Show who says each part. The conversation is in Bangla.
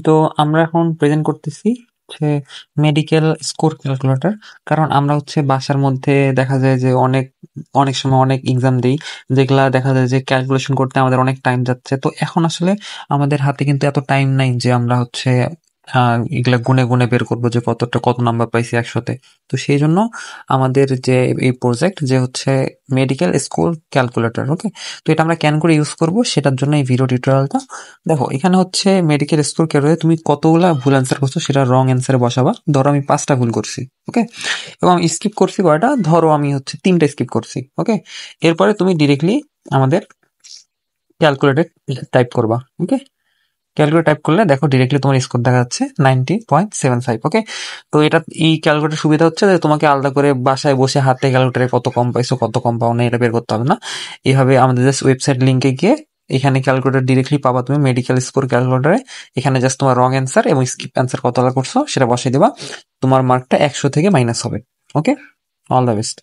Speaker 1: তো আমরা এখন প্রেজেন্ট করতেছি হচ্ছে মেডিকেল স্কোর ক্যালকুলেটর। কারণ আমরা হচ্ছে বাসার মধ্যে দেখা যায় যে অনেক অনেক সময় অনেক এক্সাম দিই, যেগুলা দেখা যায় যে ক্যালকুলেশন করতে আমাদের অনেক টাইম যাচ্ছে। তো এখন আসলে আমাদের হাতে কিন্তু এত টাইম নাই যে আমরা হচ্ছে এগুলা গুনে গুনে বের করবো যে কত নাম্বার পাইছি একশোতে। তো সেই জন্য আমাদের যে এই প্রজেক্ট যে হচ্ছে মেডিকেল স্কোর ক্যালকুলেটর, ওকে। তো এটা আমরা কেন করে ইউজ করব সেটার জন্য এই ভিডিও টিউটোরিয়ালটা। দেখো এখানে হচ্ছে মেডিকেল স্কোর ক্যালকুলেটর, তুমি কতগুলা ভুল অ্যান্সার করছো সেটা রং অ্যান্সারে বসাবা। ধরো আমি 5টা ভুল করছি, ওকে, এবং আমি স্কিপ করছি কয়টা, ধরো আমি হচ্ছে 3টা স্কিপ করছি, ওকে। এরপরে তুমি ডিরেক্টলি আমাদের ক্যালকুলেটর টাইপ করবা, ওকে। ক্যালকুলেটর টাইপ করলে দেখো ডিরেক্টলি তোমার স্কোর দেখা যাচ্ছে 90.75, ওকে। তো এটা এই ক্যালকুলেটর সুবিধা হচ্ছে যে তোমাকে আলাদা করে বাসায় বসে হাতে ক্যালকুলেটরে কত কম পাইছো কত কম পাও না এটা বের করতে হবে না। এইভাবে আমাদের জাস্ট ওয়েবসাইট লিঙ্কে গিয়ে এখানে ক্যালকুলেটর ডিরেক্টলি পাবা তুমি মেডিকেল স্কোর ক্যালকুলেটরে। এখানে জাস্ট তোমার রং অ্যান্সার এবং স্কিপ অ্যান্সার কতটা করছো সেটা বসিয়ে দিবা, তোমার মার্কটা 100 থেকে মাইনাস হবে, ওকে। All the best.